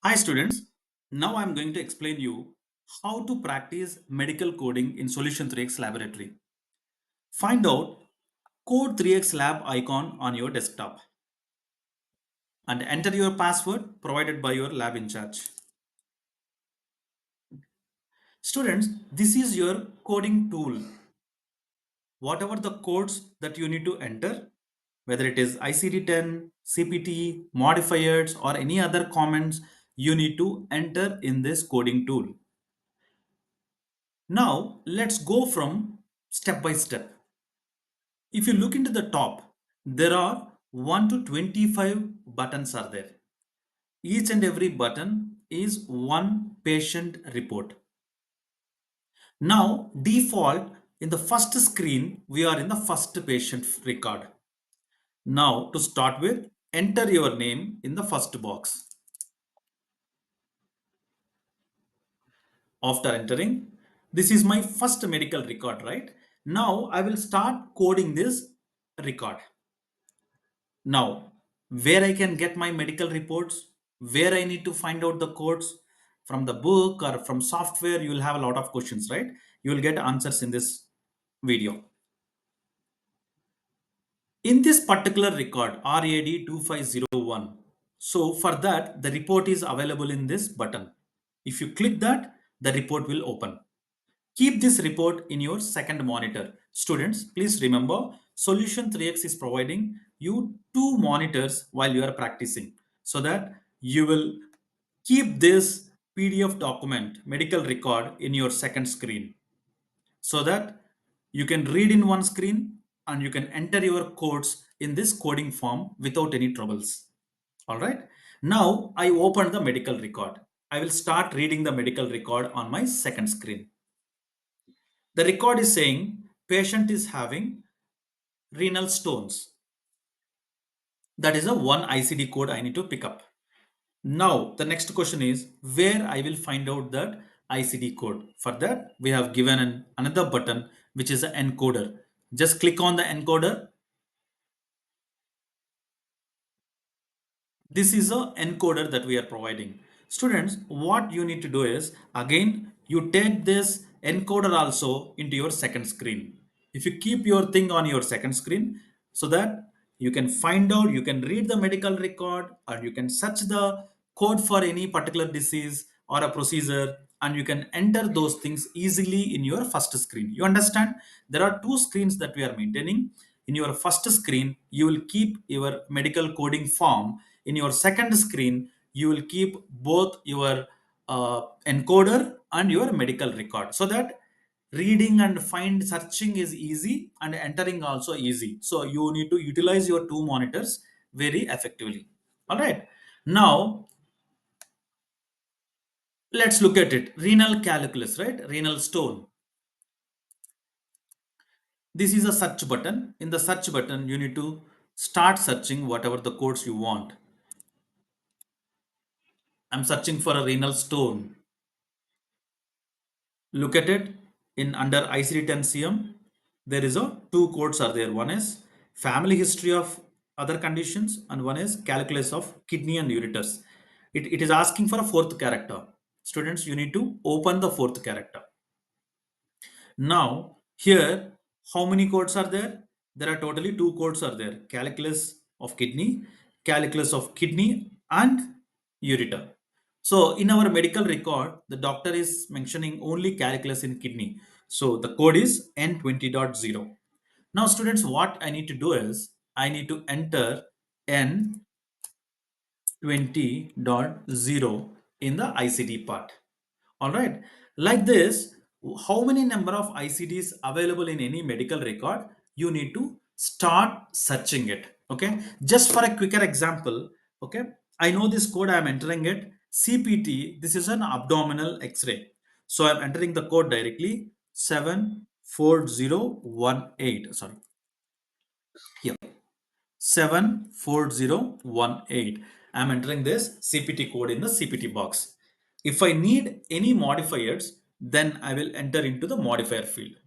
Hi students, now I'm going to explain you how to practice medical coding in Solution 3X laboratory. Find out Code 3X lab icon on your desktop and enter your password provided by your lab in charge. Students, this is your coding tool. Whatever the codes that you need to enter, whether it is ICD-10, CPT, modifiers or any other comments, you need to enter in this coding tool. Now, let's go from step by step. If you look into the top, there are 1 to 25 buttons are there. Each and every button is one patient report. Now, default in the first screen, we are in the first patient record. Now, to start with, enter your name in the first box. After entering, this is my first medical record, right? Now, I will start coding this record. Now, where I can get my medical reports, where I need to find out the codes from the book or from software, you will have a lot of questions, right? You will get answers in this video. In this particular record, RAD 2501, so for that, the report is available in this button. If you click that, the report will open. Keep this report in your second monitor. Students, please remember Solution 3X is providing you two monitors while you are practicing so that you will keep this PDF document, medical record in your second screen so that you can read in one screen and you can enter your codes in this coding form without any troubles. All right. Now I open the medical record. I will start reading the medical record on my second screen. The record is saying patient is having renal stones. That is a one ICD code I need to pick up. Now the next question is where I will find out that ICD code. For that we have given another button which is an encoder. Just click on the encoder. This is a encoder that we are providing. Students, what you need to do is again you take this encoder also into your second screen. If you keep your thing on your second screen so that you can find out, you can read the medical record or you can search the code for any particular disease or a procedure and you can enter those things easily in your first screen. You understand? There are two screens that we are maintaining. In your first screen, you will keep your medical coding form. In your second screen, you will keep both your encoder and your medical record so that reading and find searching is easy and entering also easy. So you need to utilize your two monitors very effectively. All right. Now let's look at it. Renal calculus, right? Renal stone. This is a search button. In the search button, you need to start searching whatever the codes you want. I'm searching for a renal stone. Look at it in under ICD-10 CM. There is a two codes are there. One is family history of other conditions and one is calculus of kidney and ureters. It is asking for a fourth character. Students, you need to open the fourth character. Now, here, how many codes are there? There are totally two codes are there. Calculus of kidney and ureter. So in our medical record, the doctor is mentioning only calculus in kidney. So the code is N20.0. Now students, what I need to do is I need to enter N20.0 in the ICD part. All right. Like this, how many number of ICDs available in any medical record? You need to start searching it. Okay. Just for a quicker example, okay. I know this code I am entering it. CPT, this is an abdominal X-ray. So I'm entering the code directly 74018. Sorry. Here. 74018. I'm entering this CPT code in the CPT box. If I need any modifiers, then I will enter into the modifier field.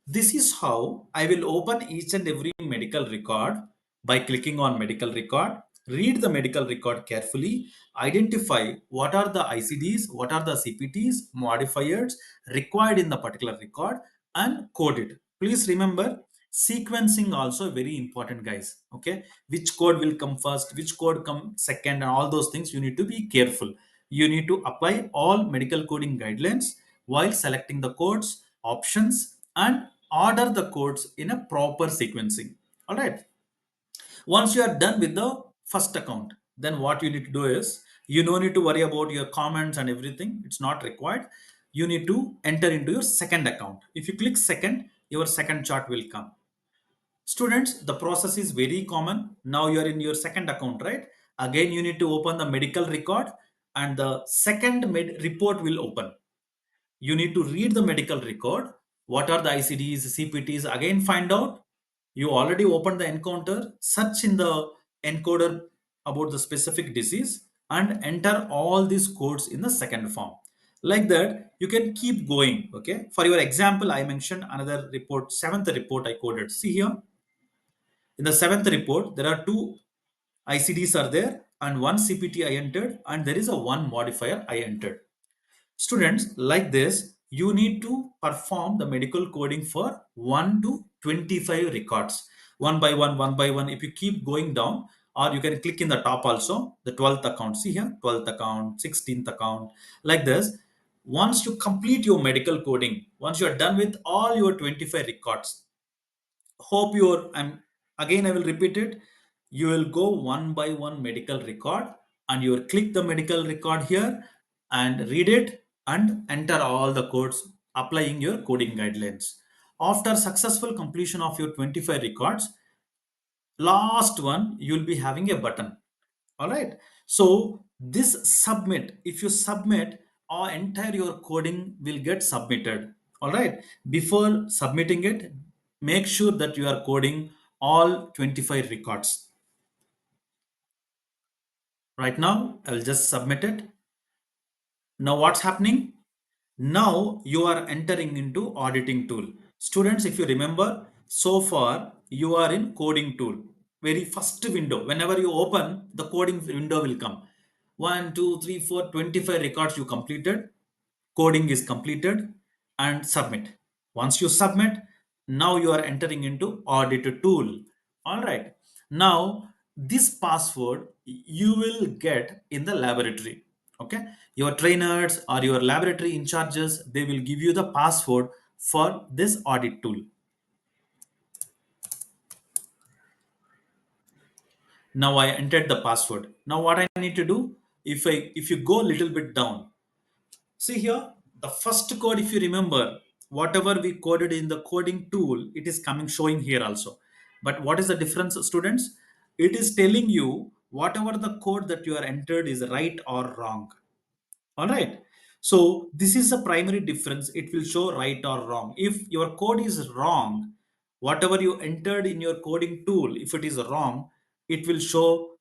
This is how I will open each and every medical record by clicking on medical record. Read the medical record carefully, identify what are the ICDs, what are the CPTs, modifiers required in the particular record, and code it. Please remember, sequencing also very important, guys. Okay, which code will come first, which code come second, and all those things you need to be careful. You need to apply all medical coding guidelines while selecting the codes, options, and order the codes in a proper sequencing. All right. Once you are done with the first account, then what you need to do is you no need to worry about your comments and everything. It's not required. You need to enter into your second account. If you click second, your second chart will come. Students, the process is very common. Now you are in your second account, right? Again, you need to open the medical record and the second report will open. You need to read the medical record. What are the ICDs, CPTs? Again, find out. You already opened the encounter, search in the encoder about the specific disease, and enter all these codes in the second form. Like that, you can keep going. Okay. For your example, I mentioned another report, seventh report I coded. See here, in the seventh report, there are two ICDs are there, and one CPT I entered, and there is a one modifier I entered. Students, like this, you need to perform the medical coding for 1 to 25 records. One by one. If you keep going down, or you can click in the top also, the 12th account. See here, 12th account, 16th account, like this. Once you complete your medical coding, once you are done with all your 25 records, hope you're and again I will repeat it, you will go one by one medical record and you will click the medical record here and read it and enter all the codes applying your coding guidelines. After successful completion of your 25 records, last one you'll be having a button. All right. So this submit, if you submit, our entire your coding will get submitted. All right. Before submitting it, make sure that you are coding all 25 records. Right now, I'll just submit it. Now what's happening? Now you are entering into auditing tool. Students, if you remember, so far you are in coding tool. Very first window. Whenever you open, the coding window will come. 1, 2, 3, 4, 25 records you completed. Coding is completed and submit. Once you submit, now you are entering into audit tool. All right. Now this password you will get in the laboratory. Okay. Your trainers or your laboratory in charges, they will give you the password for this audit tool. Now I entered the password. Now what I need to do, if you go a little bit down, see here, the first code, if you remember, whatever we coded in the coding tool, it is coming showing here also. But what is the difference, students? It is telling you whatever the code that you are entered is right or wrong. All right. So this is the primary difference. It will show right or wrong. If your code is wrong, whatever you entered in your coding tool, if it is wrong, it will show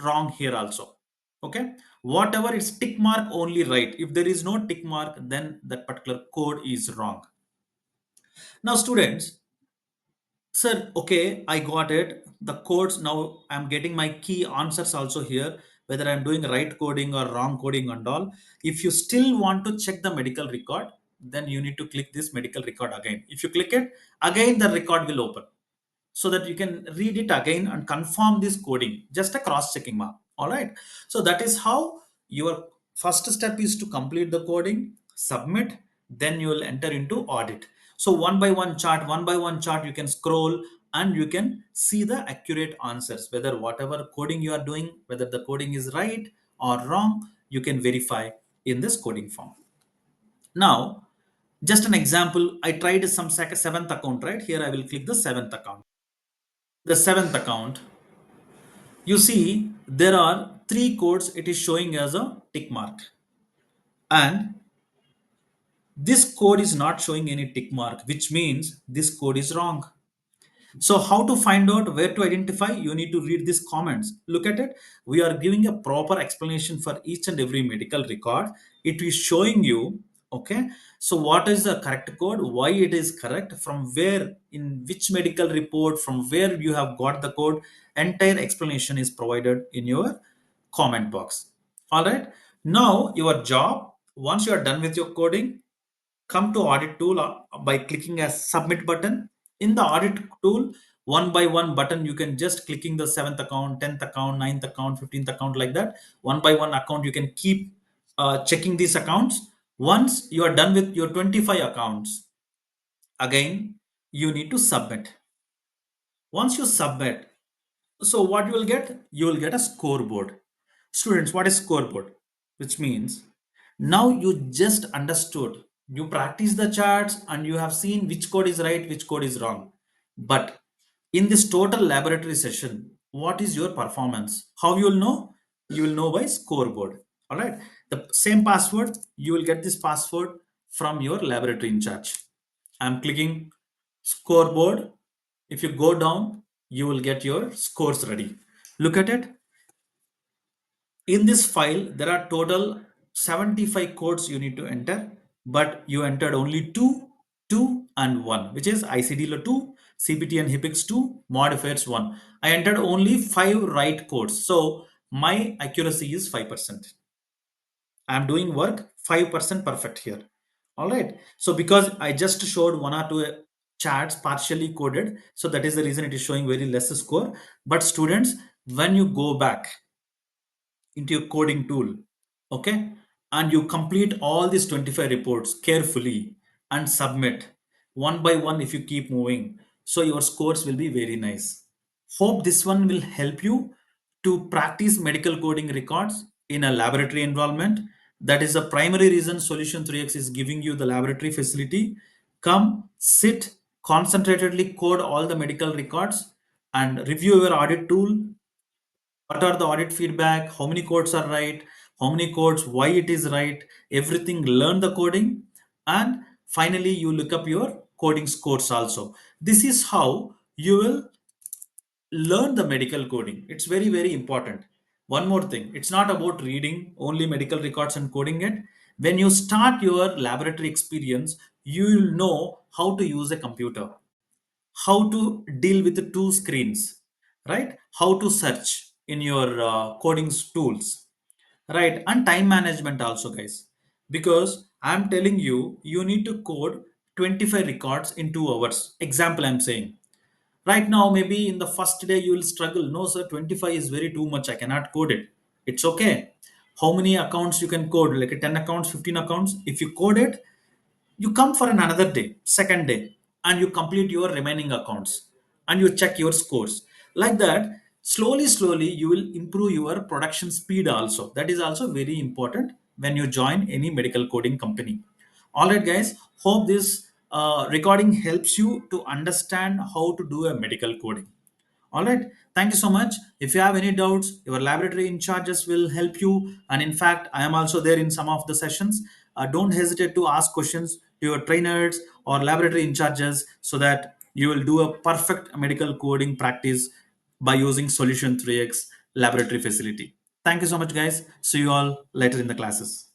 wrong here also. Okay. Whatever is tick mark only right. If there is no tick mark, then that particular code is wrong. Now, students, sir, okay, I got it. The codes now I'm getting my key answers also here, whether I'm doing right coding or wrong coding and all. If you still want to check the medical record, then you need to click this medical record again. If you click it, again the record will open so that you can read it again and confirm this coding, just a cross checking mark. All right. So that is how your first step is to complete the coding, submit, then you will enter into audit. So one by one chart, you can scroll and you can see the accurate answers, whether whatever coding you are doing, whether the coding is right or wrong, you can verify in this coding form. Now, just an example, I tried some seventh account, right? Here I will click the seventh account. The seventh account, you see there are three codes it is showing as a tick mark, and this code is not showing any tick mark, which means this code is wrong. So how to find out where to identify? You need to read these comments. Look at it. We are giving a proper explanation for each and every medical record. It is showing you Okay, so what is the correct code, why it is correct, from where, in which medical report, from where you have got the code, entire explanation is provided in your comment box. All right, now your job, once you are done with your coding, come to audit tool by clicking a submit button. In the audit tool, one by one button, you can just clicking the 7th account, 10th account, 9th account, 15th account, like that. One by one account, you can keep checking these accounts. Once you are done with your 25 accounts, again you need to submit. Once you submit, so what you will get? You will get a scoreboard. Students, what is scoreboard? Which means now you just understood. You practice the charts and you have seen which code is right, which code is wrong. But in this total laboratory session, what is your performance? How you will know? You will know by scoreboard. All right. The same password, you will get this password from your laboratory in charge. I'm clicking scoreboard. If you go down, you will get your scores ready. Look at it. In this file, there are total 75 codes you need to enter, but you entered only 2, 2, and 1, which is ICD 2, CPT and HIPX 2, modifiers 1. I entered only 5 right codes. So my accuracy is 5%. I'm doing work 5% perfect here. All right. So because I just showed one or two charts partially coded, so that is the reason it is showing very less score. But students, when you go back into your coding tool, okay, and you complete all these 25 reports carefully and submit one by one, if you keep moving, so your scores will be very nice. Hope this one will help you to practice medical coding records in a laboratory environment. That is the primary reason Solution 3x is giving you the laboratory facility. Come, sit, concentratedly code all the medical records and review your audit tool. What are the audit feedback, how many codes are right, how many codes, why it is right, everything, learn the coding, and finally you look up your coding scores also. This is how you will learn the medical coding. It's very very important. One more thing, it's not about reading only medical records and coding it. When you start your laboratory experience, you will know how to use a computer, how to deal with the two screens, right? How to search in your coding tools, right? And time management also, guys. Because I'm telling you, you need to code 25 records in 2 hours. Example, I'm saying. Right now, maybe in the first day you will struggle. No, sir, 25 is very too much. I cannot code it. It's okay. How many accounts you can code? Like a 10 accounts, 15 accounts. If you code it, you come for another day, second day, and you complete your remaining accounts and you check your scores. Like that, slowly, slowly, you will improve your production speed also. That is also very important when you join any medical coding company. All right, guys, hope this recording helps you to understand how to do a medical coding. All right. Thank you so much. If you have any doubts, your laboratory in charges will help you. And in fact, I am also there in some of the sessions. Don't hesitate to ask questions to your trainers or laboratory in charges so that you will do a perfect medical coding practice by using Solution 3x laboratory facility. Thank you so much, guys. See you all later in the classes.